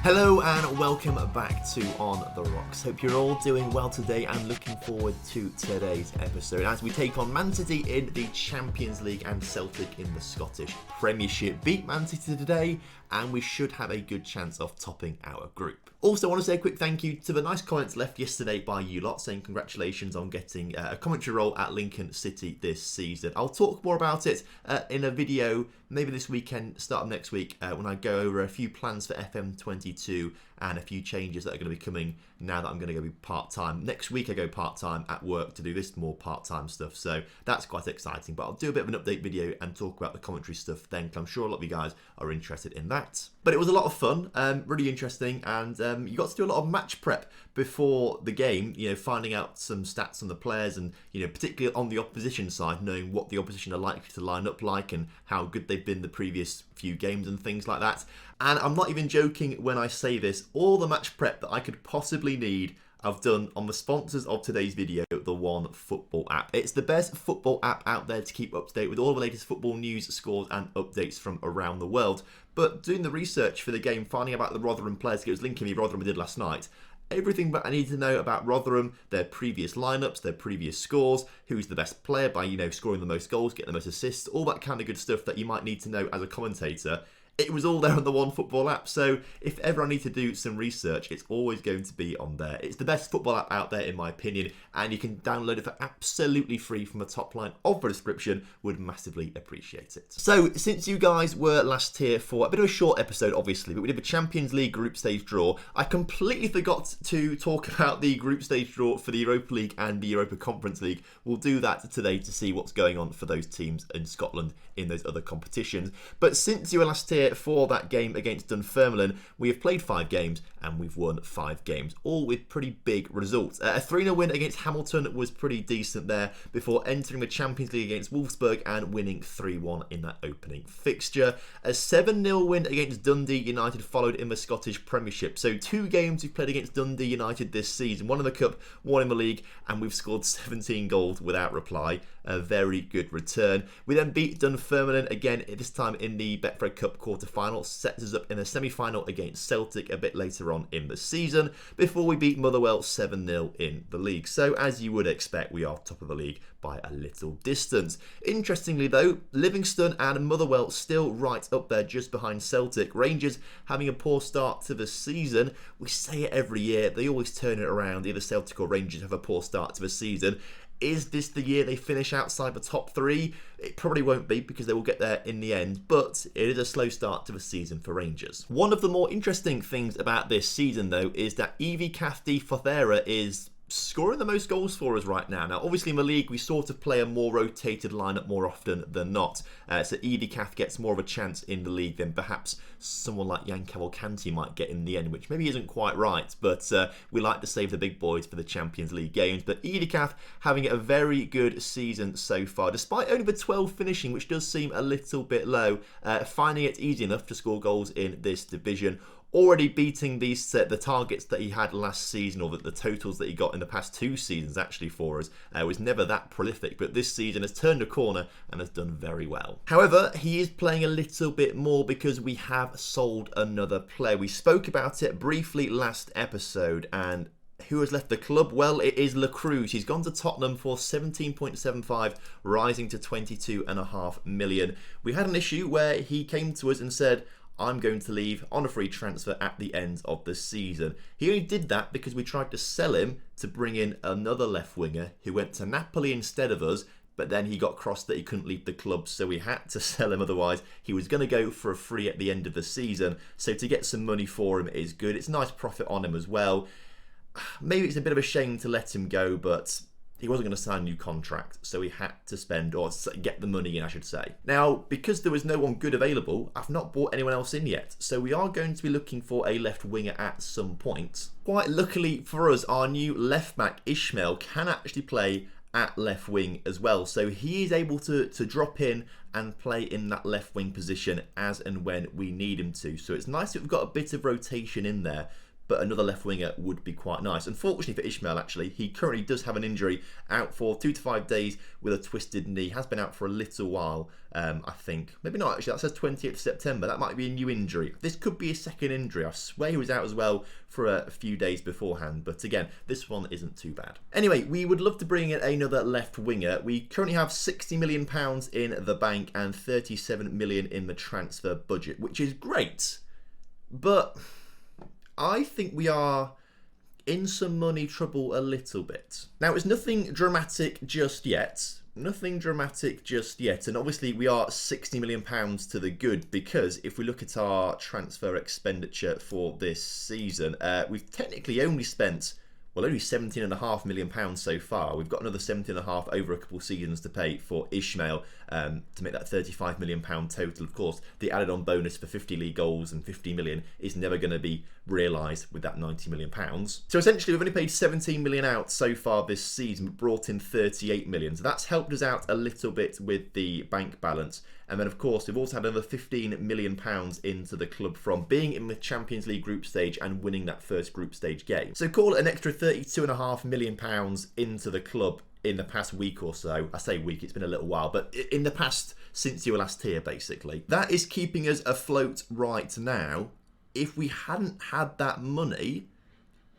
Hello and welcome back to On The Rocks. Hope you're all doing well today and looking forward to today's episode as we take on Man City in the Champions League and Celtic in the Scottish Premiership. Beat Man City today and we should have a good chance of topping our group. Also, I want to say a quick thank you to the nice comments left yesterday by you lot saying congratulations on getting a commentary role at Lincoln City this season. I'll talk more about it in a video maybe this weekend, start of next week, when I go over a few plans for FM22 and a few changes that are going to be coming now that I'm going to go be part-time. Next week I go part-time at work to do this more part-time stuff, so that's quite exciting. But I'll do a bit of an update video and talk about the commentary stuff then, because I'm sure a lot of you guys are interested in that. But it was a lot of fun, really interesting, and you got to do a lot of match prep before the game, finding out some stats on the players and, particularly on the opposition side, knowing what the opposition are likely to line up like and how good they've been the previous few games and things like that. And I'm not even joking when I say this, all the match prep that I could possibly need I've done on the sponsors of today's video, the One Football app. It's the best football app out there to keep up to date with all the latest football news, scores and updates from around the world. But doing the research for the game, finding about the Rotherham players, it was linking me Rotherham I did last night. Everything that I need to know about Rotherham, their previous lineups, their previous scores, who's the best player by, scoring the most goals, getting the most assists, all that kind of good stuff that you might need to know as a commentator. It was all there on the One Football app, so if ever I need to do some research, it's always going to be on there. It's the best football app out there in my opinion, and you can download it for absolutely free from the top line of the description. Would massively appreciate it. So, since you guys were last here for a bit of a short episode, obviously, but we did the Champions League group stage draw, I completely forgot to talk about the group stage draw for the Europa League and the Europa Conference League. We'll do that today to see what's going on for those teams in Scotland in those other competitions. But since you were last here for that game against Dunfermline, we have played 5 games and we've won 5 games, all with pretty big results. A 3-0 win against Hamilton was pretty decent there before entering the Champions League against Wolfsburg and winning 3-1 in that opening fixture. A 7-0 win against Dundee United followed in the Scottish Premiership. So 2 games we've played against Dundee United this season, one in the Cup, one in the League, and we've scored 17 goals without reply. A very good return. We then beat Dunfermline again, this time in the Betfred Cup quarter-final, sets us up in a semi-final against Celtic a bit later on in the season, before we beat Motherwell 7-0 in the league. So as you would expect, we are top of the league by a little distance. Interestingly though, Livingston and Motherwell still right up there just behind Celtic. Rangers having a poor start to the season. We say it every year, they always turn it around. Either Celtic or Rangers have a poor start to the season. Is this the year they finish outside the top 3? It probably won't be because they will get there in the end, but it is a slow start to the season for Rangers. One of the more interesting things about this season though is that Evie Cafdi Fothera is scoring the most goals for us right now. Now, obviously in the league, we sort of play a more rotated lineup more often than not. So Evie Cath gets more of a chance in the league than perhaps someone like Jan Cavalcanti might get in the end, which maybe isn't quite right, but we like to save the big boys for the Champions League games. But Evie Cath having a very good season so far, despite only the 12 finishing, which does seem a little bit low, finding it easy enough to score goals in this division. Already beating the targets that he had last season, or the totals that he got in the past 2 seasons actually for us. Was never that prolific, but this season has turned a corner and has done very well. However, he is playing a little bit more because we have sold another player. We spoke about it briefly last episode, and who has left the club? Well, it is Le Cruz. He's gone to Tottenham for 17.75, rising to 22.5 million. We had an issue where he came to us and said, I'm going to leave on a free transfer at the end of the season. He only did that because we tried to sell him to bring in another left winger who went to Napoli instead of us, but then he got cross that he couldn't leave the club, so we had to sell him, otherwise he was going to go for a free at the end of the season. So to get some money for him is good. It's a nice profit on him as well. Maybe it's a bit of a shame to let him go, but he wasn't going to sign a new contract, so he had to spend, or get the money in, I should say. Now, because there was no one good available, I've not bought anyone else in yet, so we are going to be looking for a left winger at some point. Quite luckily for us, our new left back, Ishmael, can actually play at left wing as well, so he is able to drop in and play in that left wing position as and when we need him to. So it's nice that we've got a bit of rotation in there. but another left winger would be quite nice. Unfortunately for Ishmael, actually, he currently does have an injury, out for 2 to 5 days with a twisted knee. Has been out for a little while, I think. Maybe not, actually. That says 28th of September. That might be a new injury. This could be a second injury. I swear he was out as well for a few days beforehand. But again, this one isn't too bad. Anyway, we would love to bring in another left winger. We currently have £60 million in the bank and 37 million in the transfer budget, which is great. But I think we are in some money trouble a little bit. Now, it's nothing dramatic just yet. Nothing dramatic just yet. And obviously, we are £60 million to the good, because if we look at our transfer expenditure for this season, we've technically only spent, well, only £17.5 million so far. We've got another 17.5 over a couple of seasons to pay for Ishmael to make that £35 million total. Of course, the added on bonus for 50 league goals and 50 million is never going to be realised with that £90 million. So essentially, we've only paid 17 million out so far this season, but brought in 38 million. So that's helped us out a little bit with the bank balance. And then, of course, we've also had another £15 million into the club from being in the Champions League group stage and winning that first group stage game. So call it an extra £32.5 million into the club in the past week or so. I say week, it's been a little while, but in the past, since you were last here, basically. That is keeping us afloat right now. If we hadn't had that money,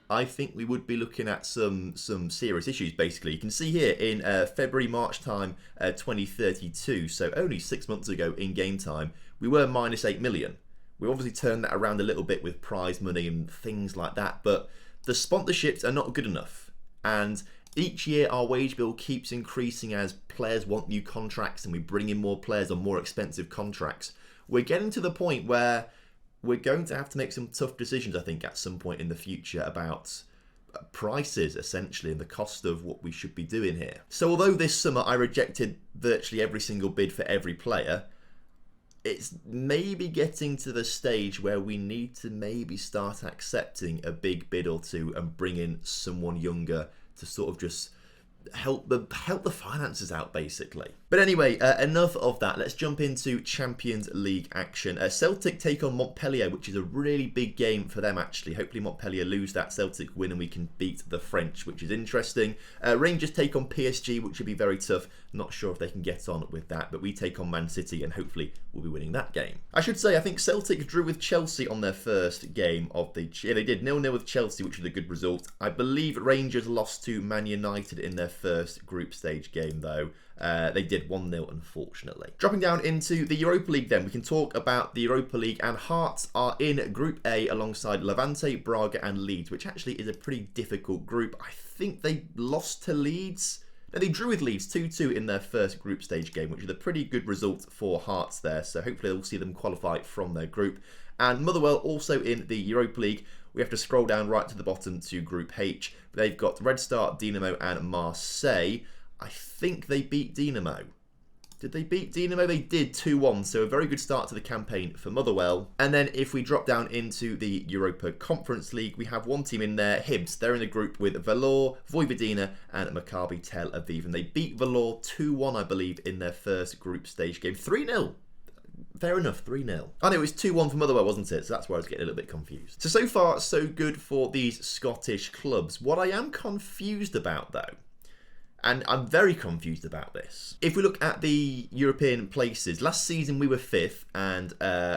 I think we would be looking at some serious issues, basically. You can see here in February, March time, 2032, so only 6 months ago in game time, we were minus 8 million. We obviously turned that around a little bit with prize money and things like that, but the sponsorships are not good enough. And each year our wage bill keeps increasing as players want new contracts and we bring in more players on more expensive contracts. We're getting to the point where we're going to have to make some tough decisions, I think, at some point in the future about prices, essentially, and the cost of what we should be doing here. So although this summer I rejected virtually every single bid for every player, it's maybe getting to the stage where we need to maybe start accepting a big bid or two and bring in someone younger to sort of just help the finances out, basically. But anyway, enough of that. Let's jump into Champions League action. Celtic take on Montpellier, which is a really big game for them, actually. Hopefully Montpellier lose that, Celtic win, and we can beat the French, which is interesting. Rangers take on PSG, which would be very tough. Not sure if they can get on with that, but we take on Man City, and hopefully we'll be winning that game. I should say, I think Celtic drew with Chelsea on their first game of the... Yeah, they did 0-0 with Chelsea, which was a good result. I believe Rangers lost to Man United in their first group stage game, though. They did 1-0, unfortunately. Dropping down into the Europa League then, we can talk about the Europa League, and Hearts are in Group A alongside Levante, Braga and Leeds, which actually is a pretty difficult group. I think they lost to Leeds. No, they drew with Leeds 2-2 in their first group stage game, which is a pretty good result for Hearts there, so hopefully we'll see them qualify from their group. And Motherwell also in the Europa League. We have to scroll down right to the bottom to Group H. They've got Red Star, Dinamo and Marseille. I think they beat Dinamo. Did they beat Dinamo? They did 2-1, so a very good start to the campaign for Motherwell. And then if we drop down into the Europa Conference League, we have one team in there, Hibs. They're in a group with Valor, Vojvodina and Maccabi Tel Aviv. And they beat Valor 2-1, I believe, in their first group stage game. 3-0. Fair enough, 3-0. I know it was 2-1 for Motherwell, wasn't it? So that's where I was getting a little bit confused. So far, so good for these Scottish clubs. What I am confused about, though, and I'm very confused about this. If we look at the European places, last season we were 5th and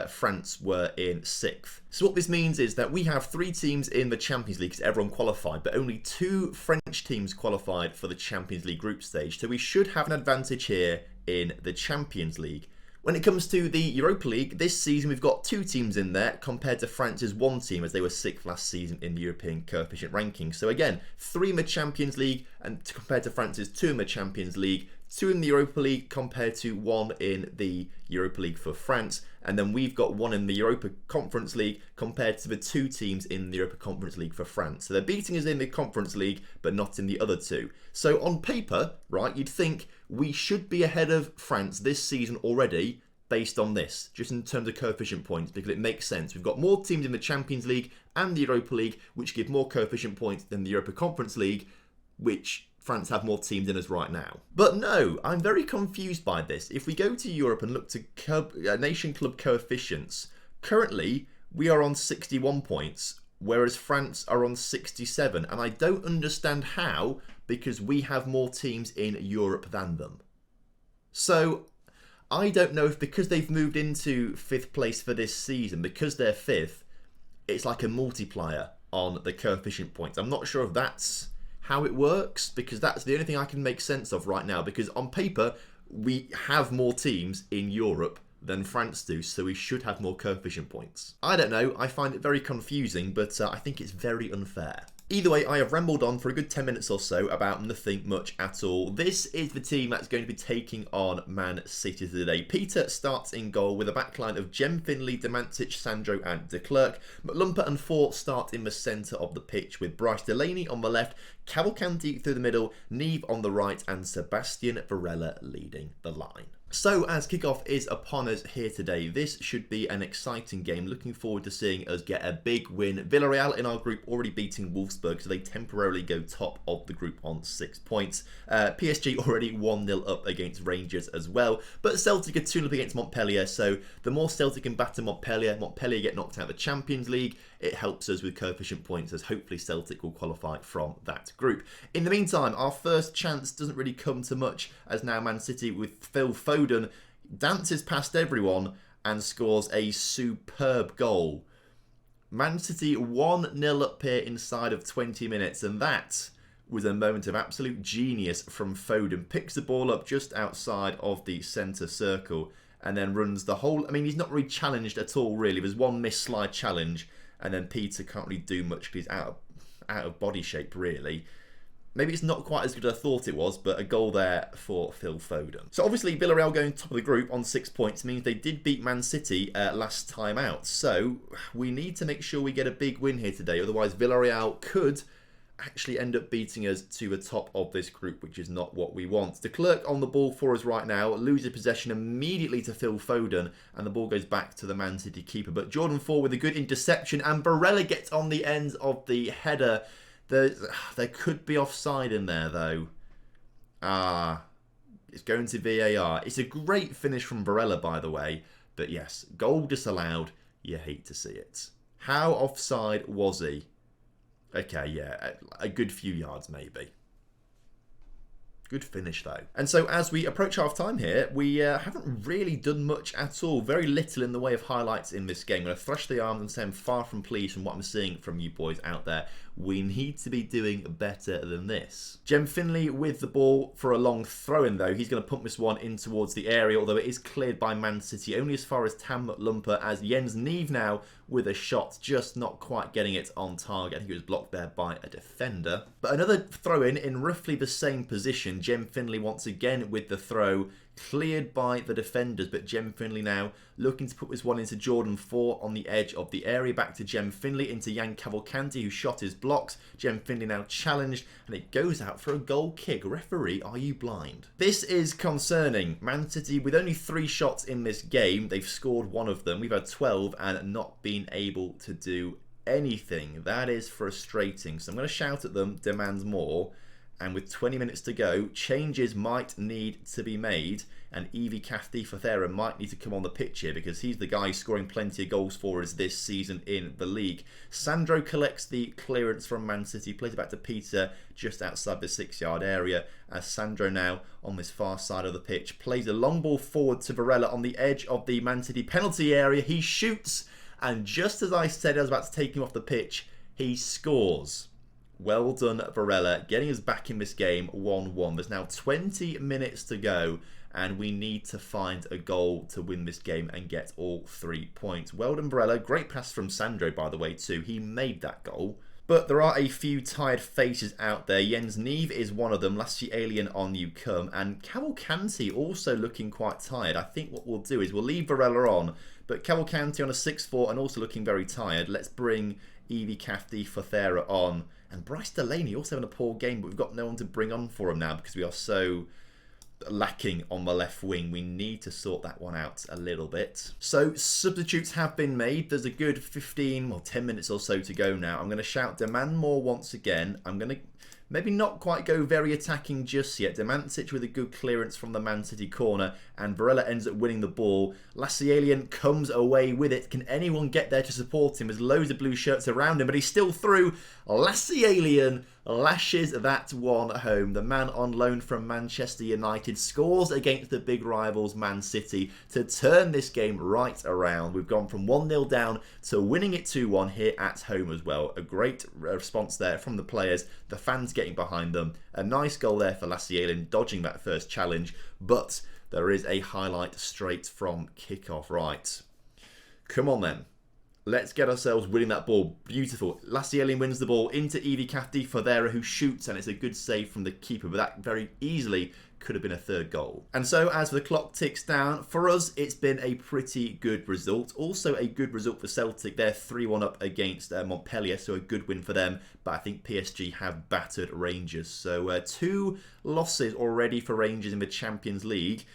France were in 6th. So what this means is that we have 3 teams in the Champions League because everyone qualified, but only 2 French teams qualified for the Champions League group stage. So we should have an advantage here in the Champions League. When it comes to the Europa League, this season we've got 2 teams in there compared to France's 1 team, as they were 6th last season in the European coefficient ranking. So again, 3 in the Champions League and compared to France's 2 in the Champions League, 2 in the Europa League compared to 1 in the Europa League for France. And then we've got 1 in the Europa Conference League compared to the 2 teams in the Europa Conference League for France. So they're beating us in the Conference League, but not in the other 2. So on paper, right, you'd think we should be ahead of France this season already based on this, just in terms of coefficient points, because it makes sense. We've got more teams in the Champions League and the Europa League, which give more coefficient points than the Europa Conference League, which France have more teams in us right now. But no, I'm very confused by this. If we go to Europe and look to nation club coefficients, currently we are on 61 points, whereas France are on 67. And I don't understand how, because we have more teams in Europe than them. So I don't know if because they've moved into 5th place for this season, because they're 5th, it's like a multiplier on the coefficient points. I'm not sure if that's how it works, because that's the only thing I can make sense of right now, because on paper we have more teams in Europe than France do, so we should have more coefficient points. I don't know, I find it very confusing, but I think it's very unfair. Either way, I have rambled on for a good 10 minutes or so about nothing much at all. This is the team that's going to be taking on Man City today. Peter starts in goal with a backline of Jem Finley, Demantic, Sandro and De Klerk. McLumper and Fort start in the centre of the pitch with Bryce Delaney on the left, Cavalcanti through the middle, Neve on the right and Sebastian Varela leading the line. So as kickoff is upon us here today, this should be an exciting game. Looking forward to seeing us get a big win. Villarreal in our group already beating Wolfsburg, so they temporarily go top of the group on 6 points. PSG already 1-0 up against Rangers as well, but Celtic are 2-0 up against Montpellier, so the more Celtic can batter Montpellier get knocked out of the Champions League, it helps us with coefficient points, as hopefully Celtic will qualify from that group. In the meantime, our first chance doesn't really come to much, as now Man City with Phil Foden dances past everyone and scores a superb goal. Man City 1-0 up here inside of 20 minutes, and that was a moment of absolute genius from Foden. Picks the ball up just outside of the centre circle and then runs the whole... I mean, he's not really challenged at all, really. There's one missed slide challenge, and then Peter can't really do much because he's out of body shape, really. Maybe it's not quite as good as I thought it was, but a goal there for Phil Foden. So obviously Villarreal going top of the group on 6 points means they did beat Man City last time out. So we need to make sure we get a big win here today. Otherwise Villarreal could actually end up beating us to the top of this group, which is not what we want. De Klerk on the ball for us right now, loses possession immediately to Phil Foden, and the ball goes back to the Man City keeper. But Jordan Ford with a good interception, and Barella gets on the end of the header. There could be offside in there, though. It's going to VAR. It's a great finish from Barella, by the way. But yes, goal disallowed. You hate to see it. How offside was he? Okay, yeah, a good few yards maybe. Good finish though. And so as we approach half time here, we haven't really done much at all. Very little in the way of highlights in this game. I'm going to thrash the arms and say I'm far from pleased from what I'm seeing from you boys out there. We need to be doing better than this. Jem Finley with the ball for a long throw-in though. He's going to pump this one in towards the area, although it is cleared by Man City only as far as Tam Lumper, as Jens Neve now with a shot, just not quite getting it on target. I think it was blocked there by a defender. But another throw-in in roughly the same position. Jem Finley once again with the throw, cleared by the defenders, but Jem Finley now looking to put this one into Jordan Ford on the edge of the area. Back to Jem Finley into Jan Cavalcanti, who shot his blocks. Jem Finley now challenged, and it goes out for a goal kick. Referee, are you blind? This is concerning. Man City with only 3 shots in this game. They've scored 1 of them. We've had 12 and not been able to do anything. That is frustrating. So I'm going to shout at them, demands more. And with 20 minutes to go, changes might need to be made, and Evie Cafdi-Fothera might need to come on the pitch here, because he's the guy scoring plenty of goals for us this season in the league. Sandro collects the clearance from Man City, plays it back to Peter just outside the 6-yard area, as Sandro now on this far side of the pitch plays a long ball forward to Varela on the edge of the Man City penalty area. He shoots, and just as I said I was about to take him off the pitch, he scores. Well done, Varela, getting us back in this game 1-1. There's now 20 minutes to go, and we need to find a goal to win this game and get all 3 points. Well done, Varela. Great pass from Sandro, by the way, too. He made that goal. But there are a few tired faces out there. Jens Neve is one of them. Lassie Alien on you come. And Cavalcanti also looking quite tired. I think what we'll do is we'll leave Varela on, but Cavalcanti on a 6-4 and also looking very tired. Let's bring Evie Cafdi-Fothera on. And Bryce Delaney also having a poor game, but we've got no one to bring on for him now because we are so lacking on the left wing. We need to sort that one out a little bit. So substitutes have been made. There's a good 15 or 10 minutes or so to go now. I'm going to shout demand more once again. I'm going to maybe not quite go very attacking just yet. Demancic with a good clearance from the Man City corner, and Varela ends up winning the ball. Lassialian comes away with it. Can anyone get there to support him? There's loads of blue shirts around him, but he's still through. Lassialian lashes that one home. The man on loan from Manchester United scores against the big rivals Man City to turn this game right around. We've gone from 1-0 down to winning it 2-1 here at home as well. A great response there from the players, the fans getting behind them. A nice goal there for Lassialian, dodging that first challenge, but there is a highlight straight from kickoff. Right, come on then. Let's get ourselves winning that ball. Beautiful. Lassialian wins the ball into Evie Fodera, who shoots, and it's a good save from the keeper, but that very easily could have been a third goal. And so as the clock ticks down, for us, it's been a pretty good result. Also a good result for Celtic. They're 3-1 up against Montpellier, so a good win for them. But I think PSG have battered Rangers. So 2 losses already for Rangers in the Champions League.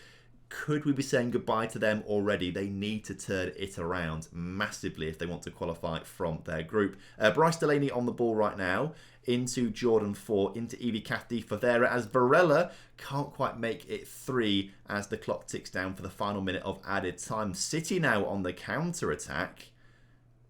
Could we be saying goodbye to them already? They need to turn it around massively if they want to qualify from their group. Bryce Delaney on the ball right now. Into Jordan 4, into Evie Fodera, as Varela can't quite make it 3 as the clock ticks down for the final minute of added time. City now on the counter-attack.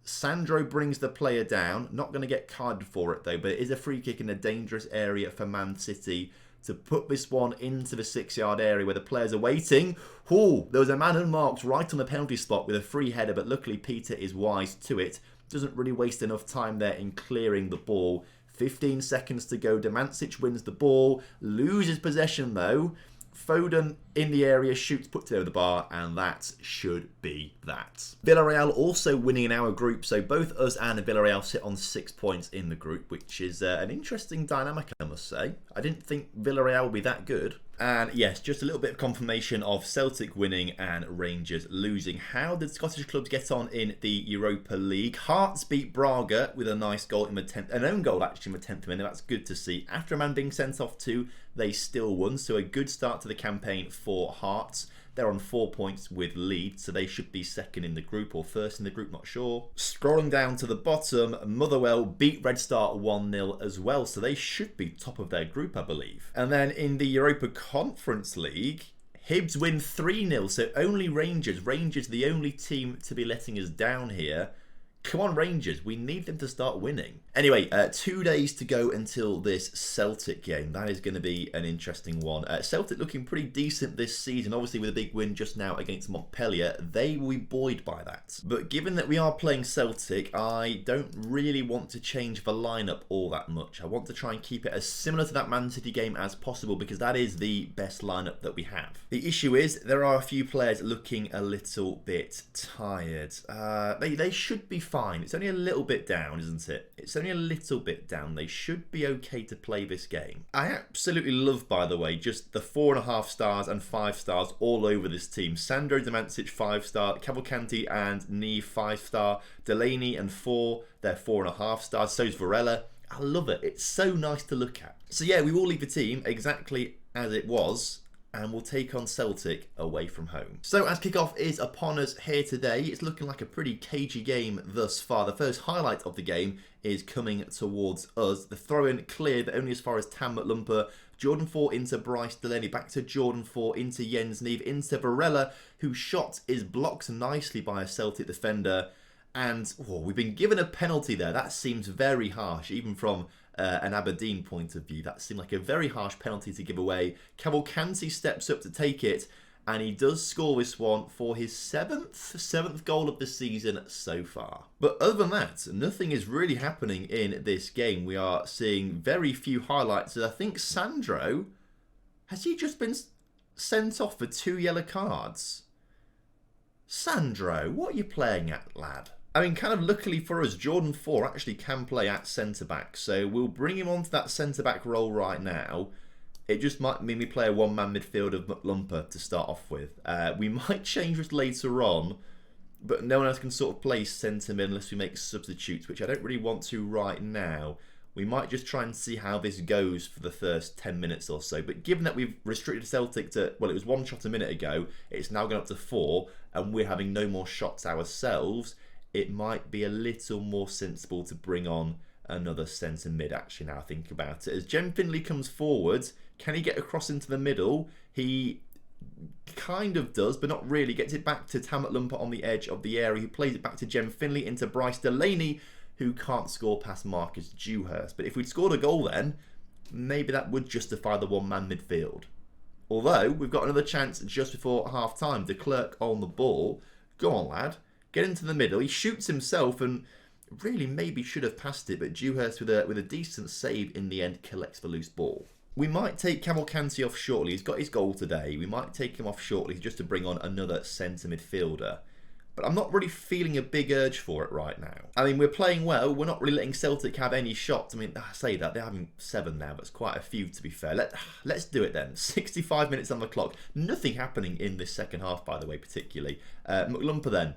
Sandro brings the player down. Not going to get carded for it though, but it is a free kick in a dangerous area for Man City to put this one into the 6-yard area where the players are waiting. Ooh, there was a man unmarked right on the penalty spot with a free header, but luckily Peter is wise to it. Doesn't really waste enough time there in clearing the ball. 15 seconds to go. Demancic wins the ball, loses possession though. Foden in the area, shoots, puts it over the bar, and that should be that. Villarreal also winning in our group, so both us and Villarreal sit on 6 points in the group, which is an interesting dynamic, I must say. I didn't think Villarreal would be that good. And yes, just a little bit of confirmation of Celtic winning and Rangers losing. How did Scottish clubs get on in the Europa League? Hearts beat Braga with a nice goal in the 10th, an own goal actually in the 10th minute. That's good to see. After a man being sent off too, they still won. So a good start to the campaign for Hearts. They're on 4 points with Leeds, so they should be second in the group or first in the group, not sure. Scrolling down to the bottom, Motherwell beat Red Star 1-0 as well, so they should be top of their group, I believe. And then in the Europa Conference League, Hibs win 3-0, so only Rangers. Rangers the only team to be letting us down here. Come on, Rangers. We need them to start winning. Anyway, 2 days to go until this Celtic game. That is going to be an interesting one. Celtic looking pretty decent this season. Obviously, with a big win just now against Montpellier, they will be buoyed by that. But given that we are playing Celtic, I don't really want to change the lineup all that much. I want to try and keep it as similar to that Man City game as possible because that is the best lineup that we have. The issue is there are a few players looking a little bit tired. They should be fine. It's only a little bit down, isn't it? It's only a little bit down. They should be okay to play this game. I absolutely love, by the way, just the 4.5 stars and 5 stars all over this team. Sandro Demancic 5-star, Cavalcanti and Neve 5-star, Delaney and 4, they're 4.5 stars. So's Varela. I love it. It's so nice to look at. So yeah, we will leave the team exactly as it was, and we'll take on Celtic away from home. So as kickoff is upon us here today, it's looking like a pretty cagey game thus far. The first highlight of the game is coming towards us. The throw-in cleared, but only as far as Tam McLumper. Jordan 4 into Bryce Delaney, back to Jordan 4 into Jens Neve, into Varela, whose shot is blocked nicely by a Celtic defender. And we've been given a penalty there. That seems very harsh, even from an Aberdeen point of view. That seemed like a very harsh penalty to give away. Cavalcanti steps up to take it, and he does score this one for his seventh goal of the season so far. But other than that, nothing is really happening in this game. We are seeing very few highlights. I think Sandro, has he just been sent off for 2 yellow cards? Sandro, what are you playing at, lad? I mean, kind of luckily for us, Jordan 4 actually can play at centre-back. So we'll bring him onto that centre-back role right now. It just might mean we play a one-man midfield of McLumper to start off with. We might change this later on, but no one else can sort of play centre-mid unless we make substitutes, which I don't really want to right now. We might just try and see how this goes for the first 10 minutes or so. But given that we've restricted Celtic to, well, it was 1 shot a minute ago, it's now gone up to 4, and we're having no more shots ourselves, it might be a little more sensible to bring on another centre mid, actually, now I think about it. As Jem Finley comes forward, can he get across into the middle? He kind of does, but not really. Gets it back to Tam Lumper on the edge of the area, who plays it back to Jem Finley into Bryce Delaney, who can't score past Marcus Dewhurst. But if we'd scored a goal then, maybe that would justify the one-man midfield. Although, we've got another chance just before half-time. De Klerk on the ball. Go on, lad. Get into the middle. He shoots himself and really maybe should have passed it, but Dewhurst with a decent save in the end collects the loose ball. We might take Cavalcanti off shortly. He's got his goal today. We might take him off shortly just to bring on another centre midfielder. But I'm not really feeling a big urge for it right now. I mean, we're playing well. We're not really letting Celtic have any shots. I mean, I say that. They're having 7 now. That's quite a few, to be fair. Let's do it then. 65 minutes on the clock. Nothing happening in this second half, by the way, particularly. McLumper then.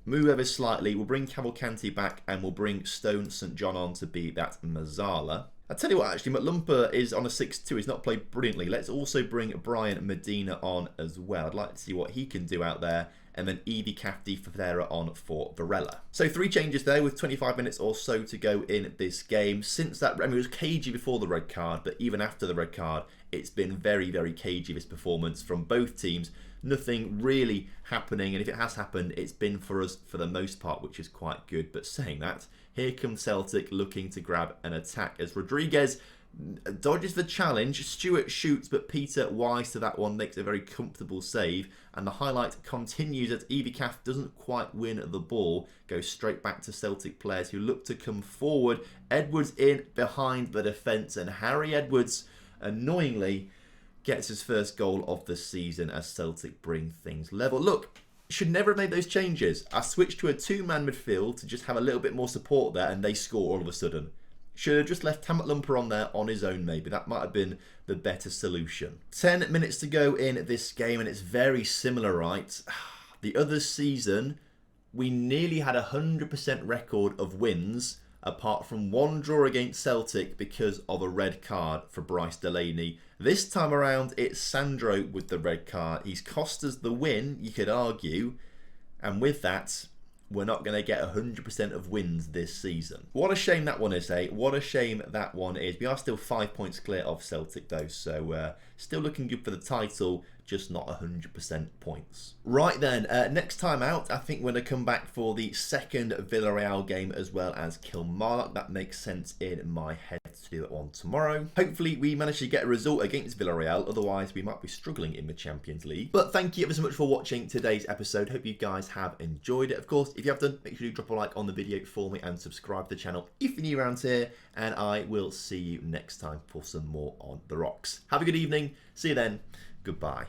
Move ever slightly. We'll bring Cavalcanti back and we'll bring Stone St John on to be that Mazzala. I'll tell you what, actually, McLumper is on a 6-2. He's not played brilliantly. Let's also bring Brian Medina on as well. I'd like to see what he can do out there. And then Evie Cafdi Fafera on for Varela. So 3 changes there with 25 minutes or so to go in this game. Since that, I mean, it was cagey before the red card, but even after the red card, it's been very, very cagey, this performance from both teams. Nothing really happening, and if it has happened, it's been for us for the most part, which is quite good. But saying that, here comes Celtic looking to grab an attack as Rodriguez dodges the challenge. Stewart shoots, but Peter wise to that one, makes a very comfortable save. And the highlight continues as Evie Caf doesn't quite win the ball. Goes straight back to Celtic players who look to come forward. Edwards in behind the defence, and Harry Edwards, annoyingly, gets his first goal of the season as Celtic bring things level. Look, should never have made those changes. I switched to a 2-man midfield to just have a little bit more support there, and they score all of a sudden. Should have just left Tam Lumper on there on his own, maybe. That might have been the better solution. 10 minutes to go in this game, and it's very similar, right? The other season, we nearly had a 100% record of wins, apart from 1 draw against Celtic because of a red card for Bryce Delaney. This time around, it's Sandro with the red card. He's cost us the win, you could argue, and with that, we're not going to get 100% of wins this season. What a shame that one is, eh? What a shame that one is. We are still 5 points clear of Celtic, though, so still looking good for the title, just not 100% points. Right then, next time out, I think we're going to come back for the second Villarreal game as well as Kilmarnock. That makes sense in my head to do that one tomorrow. Hopefully, we manage to get a result against Villarreal. Otherwise, we might be struggling in the Champions League. But thank you ever so much for watching today's episode. Hope you guys have enjoyed it. Of course, if you have done, make sure you drop a like on the video for me and subscribe to the channel if you're new around here. And I will see you next time for some more on the rocks. Have a good evening. See you then. Goodbye.